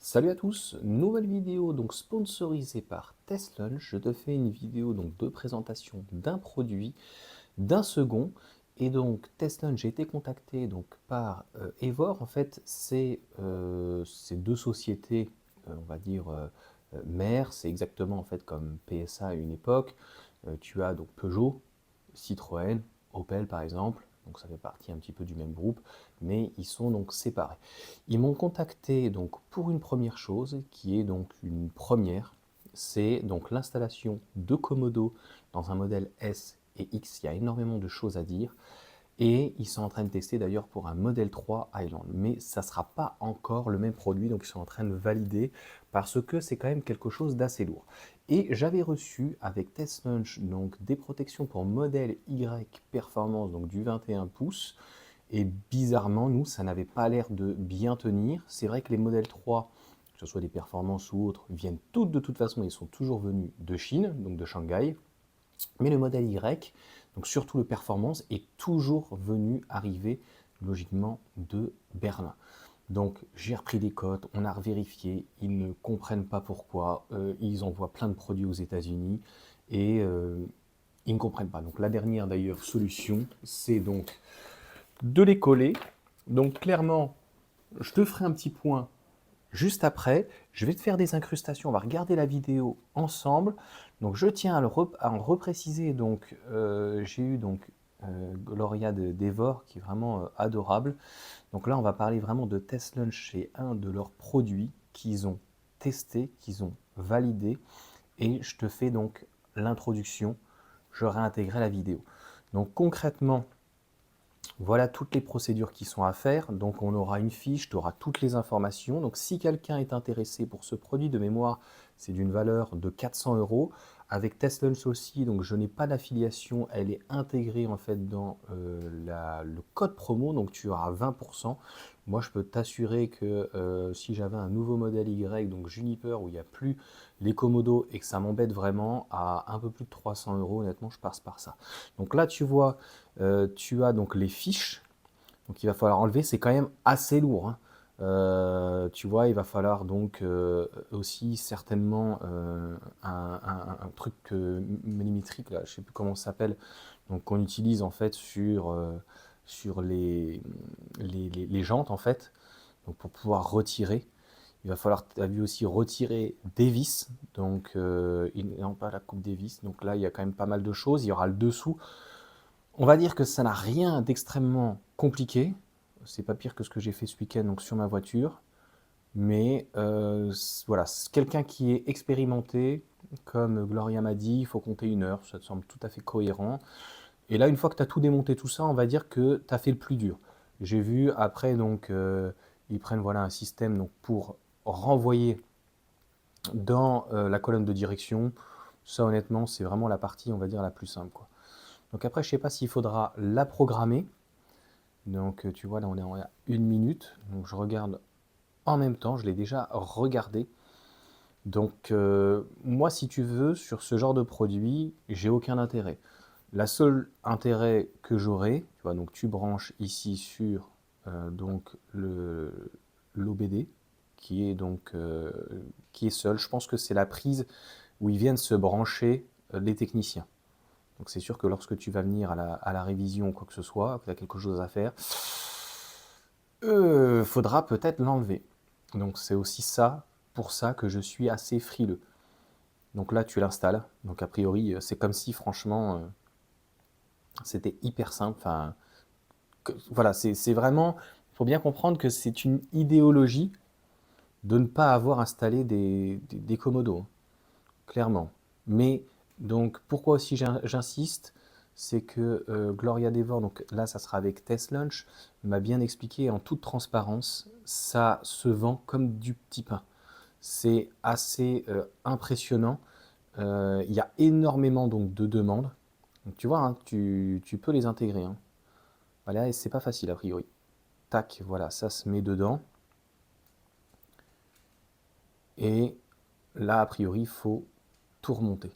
Salut à tous, nouvelle vidéo donc sponsorisée par TestLunch. Je te fais une vidéo donc de présentation d'un produit, d'un second. Et donc TestLunch, j'ai été contacté donc par Evor. En fait, c'est deux sociétés, on va dire mères. C'est exactement en fait comme PSA à une époque. Tu as donc Peugeot, Citroën, Opel par exemple. Donc ça fait partie un petit peu du même groupe, mais ils sont donc séparés. Ils m'ont contacté donc pour une première chose, qui est donc une première, c'est donc l'installation de Komodo dans un modèle S et X. Il y a énormément de choses à dire. Et ils sont en train de tester d'ailleurs pour un Model 3 Highland. Mais ça ne sera pas encore le même produit, donc ils sont en train de valider parce que c'est quand même quelque chose d'assez lourd. Et j'avais reçu avec TestLunch donc des protections pour Model Y Performance, donc du 21 pouces. Et bizarrement, nous, ça n'avait pas l'air de bien tenir. C'est vrai que les modèles 3, que ce soit des performances ou autres, viennent toutes de toute façon, ils sont toujours venus de Chine, donc de Shanghai. Mais le modèle Y, donc surtout le performance, est toujours venu arriver logiquement de Berlin. Donc j'ai repris des cotes, on a revérifié, ils ne comprennent pas pourquoi, ils envoient plein de produits aux États-Unis et ils ne comprennent pas. Donc la dernière d'ailleurs solution, c'est donc de les coller. Donc clairement, je te ferai un petit point juste après. Je vais te faire des incrustations. On va regarder la vidéo ensemble. Donc je tiens à en repréciser. Donc j'ai eu donc Gloria d'Evor qui est vraiment adorable. Donc là, on va parler vraiment de TestLunch chez un de leurs produits qu'ils ont testé, qu'ils ont validé. Et je te fais donc l'introduction. Je réintégrerai la vidéo. Donc concrètement, voilà toutes les procédures qui sont à faire. Donc on aura une fiche, tu auras toutes les informations. Donc si quelqu'un est intéressé pour ce produit de mémoire, c'est d'une valeur de 400 euros. Avec TestLunch aussi, donc je n'ai pas d'affiliation, elle est intégrée en fait dans le code promo, donc tu auras 20%. Moi je peux t'assurer que si j'avais un nouveau modèle Y, donc Juniper, où il n'y a plus les Komodo et que ça m'embête vraiment, à un peu plus de 300 euros, honnêtement je passe par ça. Donc là tu vois, tu as donc les fiches, donc il va falloir enlever, c'est quand même assez lourd, hein. Tu vois, il va falloir donc aussi certainement un truc millimétrique, là, je ne sais plus comment ça s'appelle, donc qu'on utilise en fait sur les jantes en fait, donc pour pouvoir retirer. Il va falloir, tu as vu aussi, retirer des vis, donc non pas la coupe des vis, donc là il y a quand même pas mal de choses, il y aura le dessous. On va dire que ça n'a rien d'extrêmement compliqué. C'est pas pire que ce que j'ai fait ce week-end donc sur ma voiture. Mais voilà, quelqu'un qui est expérimenté, comme Gloria m'a dit, il faut compter 1 heure. Ça te semble tout à fait cohérent. Et là, une fois que tu as tout démonté, tout ça, on va dire que tu as fait le plus dur. J'ai vu après, donc, ils prennent voilà, un système donc, pour renvoyer dans la colonne de direction. Ça, honnêtement, c'est vraiment la partie, on va dire, la plus simple, quoi. Donc après, je ne sais pas s'il faudra la programmer. Donc tu vois, là on est à 1 minute. Donc je regarde en même temps, je l'ai déjà regardé. Donc moi, si tu veux, sur ce genre de produit, j'ai aucun intérêt. La seule intérêt que j'aurai, tu vois, donc tu branches ici sur donc l'OBD, qui est donc qui est seul. Je pense que c'est la prise où ils viennent se brancher les techniciens. Donc c'est sûr que lorsque tu vas venir à la révision ou quoi que ce soit, que tu as quelque chose à faire, faudra peut-être l'enlever. Donc c'est aussi ça, pour ça que je suis assez frileux. Donc là tu l'installes. Donc a priori c'est comme si franchement c'était hyper simple. Enfin, voilà, c'est vraiment, il faut bien comprendre que c'est une idéologie de ne pas avoir installé des Komodo, hein, clairement. Mais donc pourquoi aussi j'insiste, c'est que Gloria Devor, donc là ça sera avec TestLunch, m'a bien expliqué en toute transparence, ça se vend comme du petit pain. C'est assez impressionnant. Il y a énormément donc de demandes. Donc, tu vois, hein, tu peux les intégrer, hein. Voilà, et c'est pas facile a priori. Tac, voilà, ça se met dedans. Et là, a priori, il faut tout remonter.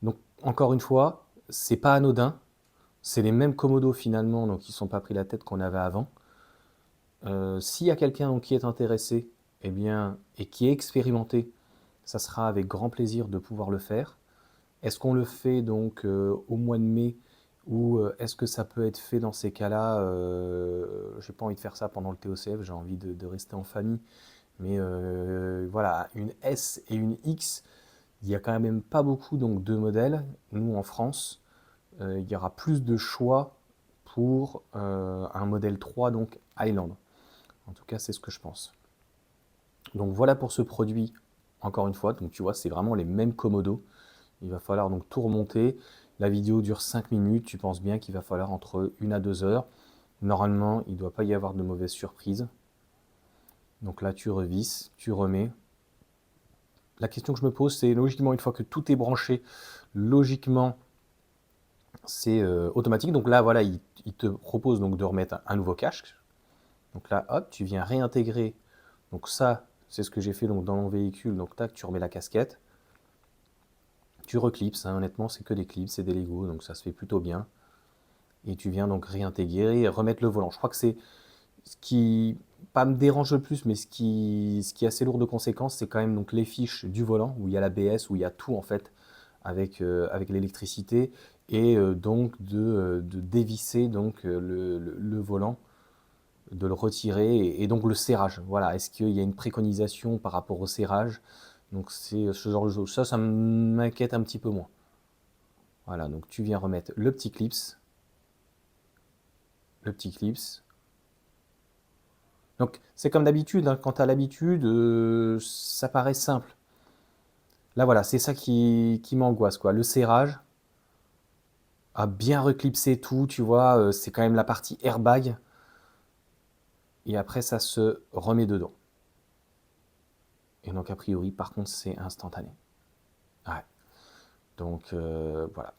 Donc, encore une fois, c'est pas anodin. C'est les mêmes Komodo finalement, donc ils ne sont pas pris la tête qu'on avait avant. S'il y a quelqu'un qui est intéressé, eh bien, et qui est expérimenté, ça sera avec grand plaisir de pouvoir le faire. Est-ce qu'on le fait donc au mois de mai ou est-ce que ça peut être fait dans ces cas-là j'ai pas envie de faire ça pendant le TOCF, j'ai envie de rester en famille. Mais voilà, une S et une X, il n'y a quand même pas beaucoup donc, de modèles. Nous, en France, il y aura plus de choix pour un modèle 3, donc Highland. En tout cas, c'est ce que je pense. Donc voilà pour ce produit, encore une fois. Donc tu vois, c'est vraiment les mêmes commodos. Il va falloir donc tout remonter. La vidéo dure 5 minutes. Tu penses bien qu'il va falloir entre 1 à 2 heures. Normalement, il ne doit pas y avoir de mauvaises surprises. Donc là, tu revisses, tu remets. La question que je me pose, c'est logiquement, une fois que tout est branché, logiquement, c'est automatique. Donc là, voilà, il te propose donc de remettre un nouveau casque. Donc là, hop, tu viens réintégrer. Donc ça, c'est ce que j'ai fait donc, dans mon véhicule. Donc tac, tu remets la casquette. Tu reclipses, hein, honnêtement, c'est que des clips, c'est des Lego, donc ça se fait plutôt bien. Et tu viens donc réintégrer et remettre le volant. Je crois que c'est ce qui, pas me dérange le plus, mais ce qui est assez lourd de conséquences, c'est quand même donc les fiches du volant, où il y a l'ABS, où il y a tout en fait, avec l'électricité, et donc de dévisser donc, le volant, de le retirer, et donc le serrage. Voilà, est-ce qu'il y a une préconisation par rapport au serrage? Donc c'est ce genre de choses. Ça m'inquiète un petit peu moins. Voilà, donc tu viens remettre le petit clips. Le petit clips. Donc c'est comme d'habitude, hein, quand tu as l'habitude, ça paraît simple. Là voilà, c'est ça qui m'angoisse, quoi. Le serrage, à bien reclipser tout, tu vois, c'est quand même la partie airbag. Et après, ça se remet dedans. Et donc a priori, par contre, c'est instantané. Ouais. Donc voilà.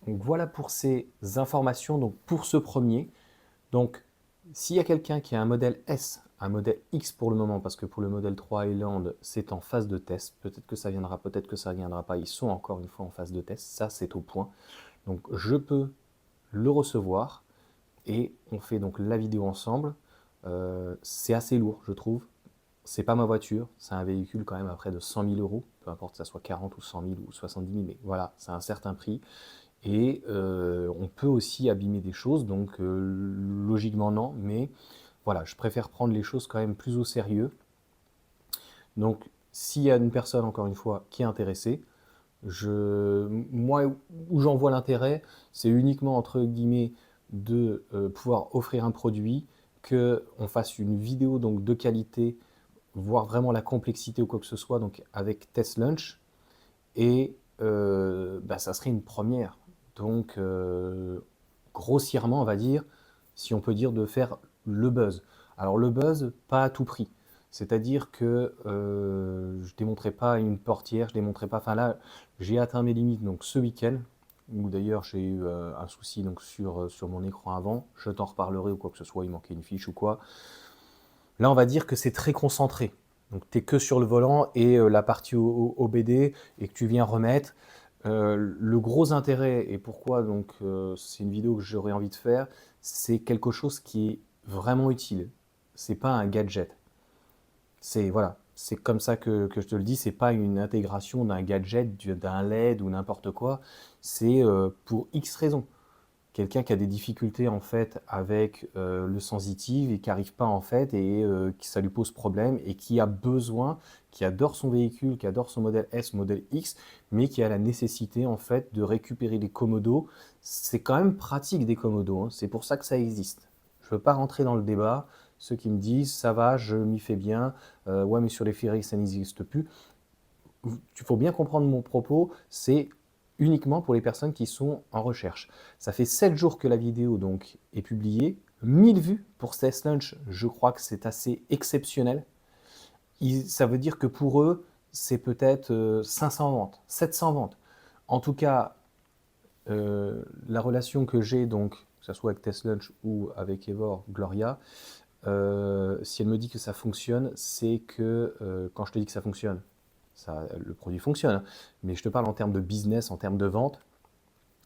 Donc voilà pour ces informations, donc pour ce premier. Donc s'il y a quelqu'un qui a un modèle S, un modèle X pour le moment, parce que pour le modèle 3 Highland, c'est en phase de test, peut-être que ça viendra, peut-être que ça ne viendra pas, ils sont encore une fois en phase de test, ça c'est au point. Donc je peux le recevoir et on fait donc la vidéo ensemble. C'est assez lourd, je trouve. C'est pas ma voiture, c'est un véhicule quand même à près de 100 000 euros, peu importe que ça soit 40 ou 100 000 ou 70 000, mais voilà, c'est un certain prix. Et on peut aussi abîmer des choses, donc logiquement non, mais voilà, je préfère prendre les choses quand même plus au sérieux. Donc s'il y a une personne, encore une fois, qui est intéressée, moi, où j'en vois l'intérêt, c'est uniquement, entre guillemets, de pouvoir offrir un produit, qu'on fasse une vidéo donc, de qualité, voir vraiment la complexité ou quoi que ce soit, donc avec Test Lunch, et ça serait une première. Donc, grossièrement, on va dire, si on peut dire, de faire le buzz. Alors, le buzz, pas à tout prix. C'est-à-dire que je ne démontrais pas une portière, je démontrais pas. Enfin là, j'ai atteint mes limites donc ce week-end, où d'ailleurs j'ai eu un souci donc sur mon écran avant. Je t'en reparlerai ou quoi que ce soit, il manquait une fiche ou quoi. Là, on va dire que c'est très concentré. Donc, tu es que sur le volant et la partie OBD et que tu viens remettre. Le gros intérêt, et pourquoi donc c'est une vidéo que j'aurais envie de faire, c'est quelque chose qui est vraiment utile. C'est pas un gadget. C'est voilà, c'est comme ça que je te le dis, c'est pas une intégration d'un gadget, d'un LED ou n'importe quoi. C'est pour X raisons. Quelqu'un qui a des difficultés en fait avec le sensitive et qui n'arrive pas en fait et qui ça lui pose problème et qui a besoin, qui adore son véhicule, qui adore son modèle S, modèle X, mais qui a la nécessité en fait de récupérer des commodos. C'est quand même pratique des commodos, hein. C'est pour ça que ça existe. Je ne veux pas rentrer dans le débat. Ceux qui me disent ça va, je m'y fais bien, ouais mais sur les Ferrari ça n'existe plus. Il faut bien comprendre mon propos, c'est uniquement pour les personnes qui sont en recherche. Ça fait 7 jours que la vidéo donc est publiée, 1000 vues pour Test Lunch, je crois que c'est assez exceptionnel. Ça veut dire que pour eux, c'est peut-être 500 ventes, 700 ventes. En tout cas, la relation que j'ai donc, que ce soit avec Test Lunch ou avec Evor Gloria, si elle me dit que ça fonctionne, c'est que quand je te dis que ça fonctionne, le produit fonctionne, hein, mais je te parle en termes de business, en termes de vente,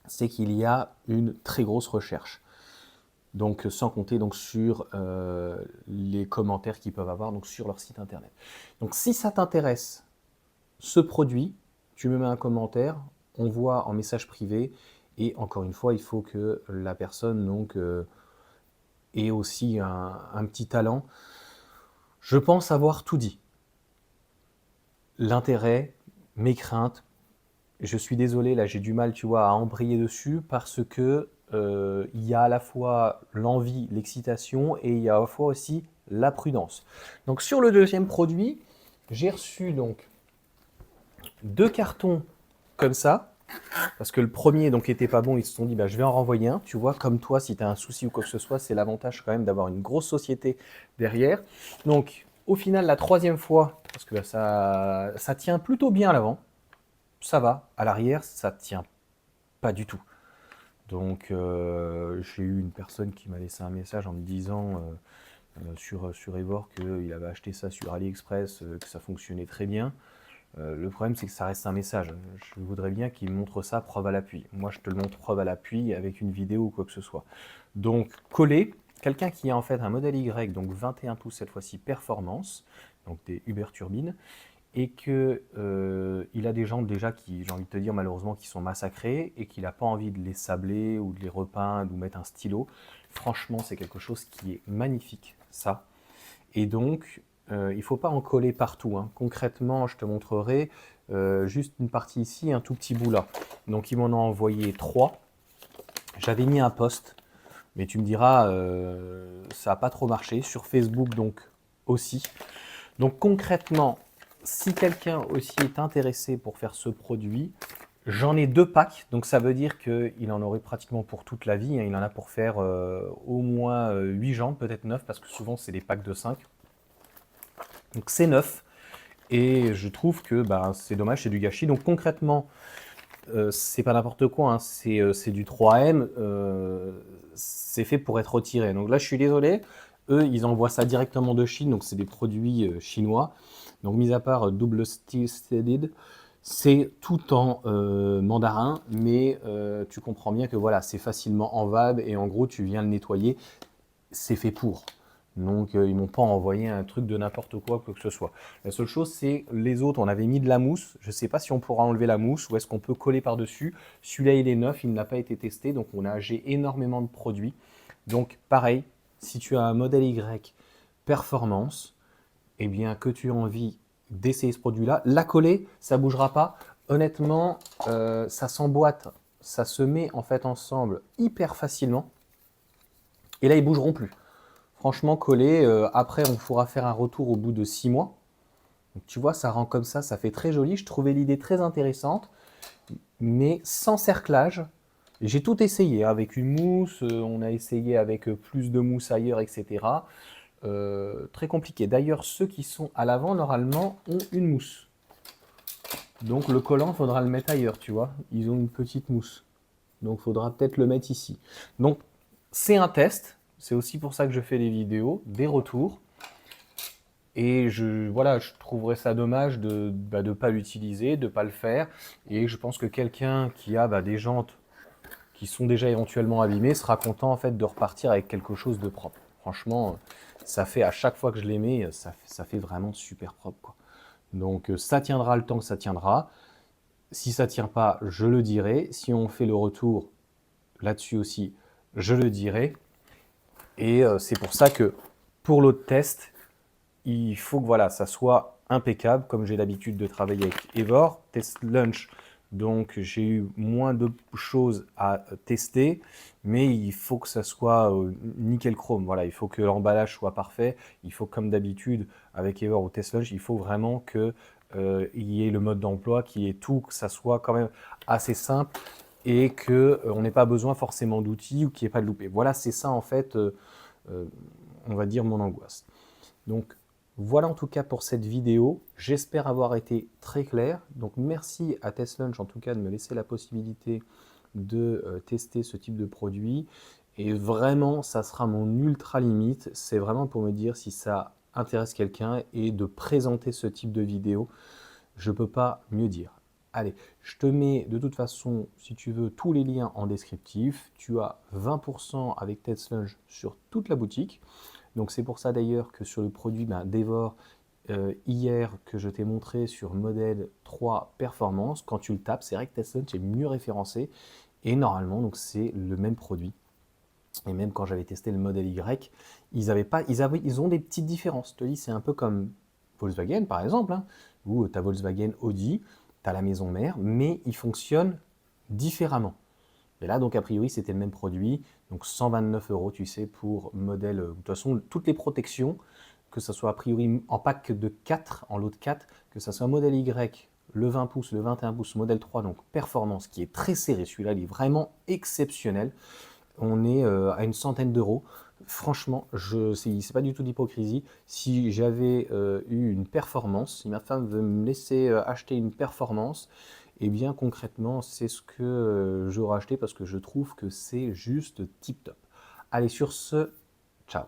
c'est qu'il y a une très grosse recherche. Donc sans compter donc sur les commentaires qu'ils peuvent avoir donc sur leur site internet. Donc si ça t'intéresse, ce produit, tu me mets un commentaire, on voit en message privé, et encore une fois, il faut que la personne donc, ait aussi un petit talent. Je pense avoir tout dit. L'intérêt, mes craintes, je suis désolé, là j'ai du mal, tu vois, à embrayer dessus parce que il y a à la fois l'envie, l'excitation et il y a à la fois aussi la prudence. Donc sur le deuxième produit, j'ai reçu donc 2 cartons comme ça, parce que le premier donc était pas bon, ils se sont dit bah, je vais en renvoyer un, tu vois, comme toi, si tu as un souci ou quoi que ce soit, c'est l'avantage quand même d'avoir une grosse société derrière. Donc au final, la troisième fois, parce que bah, ça tient plutôt bien à l'avant, ça va, à l'arrière, ça tient pas du tout. Donc j'ai eu une personne qui m'a laissé un message en me disant sur Evor qu'il avait acheté ça sur AliExpress, que ça fonctionnait très bien. Le problème, c'est que ça reste un message. Je voudrais bien qu'il me montre ça preuve à l'appui. Moi, je te le montre preuve à l'appui avec une vidéo ou quoi que ce soit. Donc, coller, quelqu'un qui a en fait un modèle Y, donc 21 pouces cette fois-ci performance, donc des Uber turbines, et que il a des gens déjà qui, j'ai envie de te dire malheureusement, qui sont massacrés et qu'il n'a pas envie de les sabler ou de les repeindre ou mettre un stylo. Franchement, c'est quelque chose qui est magnifique, ça. Et donc, il ne faut pas en coller partout, hein. Concrètement, je te montrerai juste une partie ici et un tout petit bout là. Donc, ils m'en ont envoyé 3. J'avais mis un post, mais tu me diras, ça n'a pas trop marché. Sur Facebook, donc, aussi. Donc, concrètement, si quelqu'un aussi est intéressé pour faire ce produit, j'en ai 2 packs. Donc, ça veut dire qu'il en aurait pratiquement pour toute la vie, hein. Il en a pour faire au moins 8 jambes, peut-être 9, parce que souvent, c'est des packs de 5. Donc c'est neuf et je trouve que bah, c'est dommage, c'est du gâchis. Donc concrètement, c'est pas n'importe quoi, hein, c'est du 3M, c'est fait pour être retiré. Donc là, je suis désolé, eux, ils envoient ça directement de Chine, donc c'est des produits chinois. Donc mis à part double steel threaded, c'est tout en mandarin, mais tu comprends bien que voilà, c'est facilement enlevable et en gros, tu viens le nettoyer, c'est fait pour. Donc ils m'ont pas envoyé un truc de n'importe quoi que ce soit. La seule chose, c'est les autres, on avait mis de la mousse. Je ne sais pas si on pourra enlever la mousse ou est-ce qu'on peut coller par-dessus. Celui-là, il est neuf, il n'a pas été testé, donc j'ai énormément de produits. Donc pareil, si tu as un modèle Y performance, eh bien que tu as envie d'essayer ce produit-là, la coller, ça ne bougera pas. Honnêtement, ça s'emboîte, ça se met en fait ensemble hyper facilement. Et là, ils bougeront plus. Franchement, collé, après, on pourra faire un retour au bout de 6 mois. Donc, tu vois, ça rend comme ça fait très joli. Je trouvais l'idée très intéressante, mais sans cerclage. J'ai tout essayé, hein, avec une mousse, on a essayé avec plus de mousse ailleurs, etc. Très compliqué. D'ailleurs, ceux qui sont à l'avant, normalement, ont une mousse. Donc le collant, il faudra le mettre ailleurs, tu vois. Ils ont une petite mousse. Donc il faudra peut-être le mettre ici. Donc c'est un test. C'est aussi pour ça que je fais des vidéos, des retours. Et voilà, je trouverais ça dommage de ne pas l'utiliser, de ne pas le faire. Et je pense que quelqu'un qui a des jantes qui sont déjà éventuellement abîmées sera content en fait de repartir avec quelque chose de propre. Franchement, ça fait à chaque fois que je les mets, ça fait vraiment super propre, quoi. Donc ça tiendra le temps que ça tiendra. Si ça ne tient pas, je le dirai. Si on fait le retour là-dessus aussi, je le dirai. Et c'est pour ça que pour l'autre test, il faut que voilà, ça soit impeccable, comme j'ai l'habitude de travailler avec Evor. Test Lunch, donc j'ai eu moins de choses à tester, mais il faut que ça soit nickel chrome. Voilà, il faut que l'emballage soit parfait. Il faut, comme d'habitude, avec Evor ou Test Lunch, il faut vraiment que il y ait le mode d'emploi, qu'il y ait tout, que ça soit quand même assez simple et qu'on n'ait pas besoin forcément d'outils ou qu'il n'y ait pas de loupé. Voilà, c'est ça en fait, on va dire, mon angoisse. Donc, voilà en tout cas pour cette vidéo. J'espère avoir été très clair. Donc, merci à TestLunch en tout cas de me laisser la possibilité de tester ce type de produit. Et vraiment, ça sera mon ultra limite. C'est vraiment pour me dire si ça intéresse quelqu'un et de présenter ce type de vidéo. Je ne peux pas mieux dire. Allez, je te mets de toute façon, si tu veux, tous les liens en descriptif. Tu as 20% avec TestLunch sur toute la boutique. Donc c'est pour ça d'ailleurs que sur le produit Devor, hier que je t'ai montré sur modèle 3 performance, quand tu le tapes, c'est vrai que TestLunch est mieux référencé. Et normalement, donc c'est le même produit. Et même quand j'avais testé le modèle Y, ils ont des petites différences. Je te dis, c'est un peu comme Volkswagen par exemple, hein, où tu as Volkswagen Audi, tu as la maison mère, mais ils fonctionnent différemment. Et là, donc, a priori, c'était le même produit. Donc, 129 euros, tu sais, pour modèle. De toute façon, toutes les protections, que ce soit a priori en pack de 4, en lot de 4, que ce soit modèle Y, le 20 pouces, le 21 pouces, modèle 3, donc performance, qui est très serré. Celui-là, il est vraiment exceptionnel. On est à une centaine d'euros. Franchement, c'est pas du tout d'hypocrisie. Si j'avais eu une performance, si ma femme veut me laisser acheter une performance, eh bien concrètement, c'est ce que j'aurais acheté parce que je trouve que c'est juste tip top. Allez, sur ce, ciao.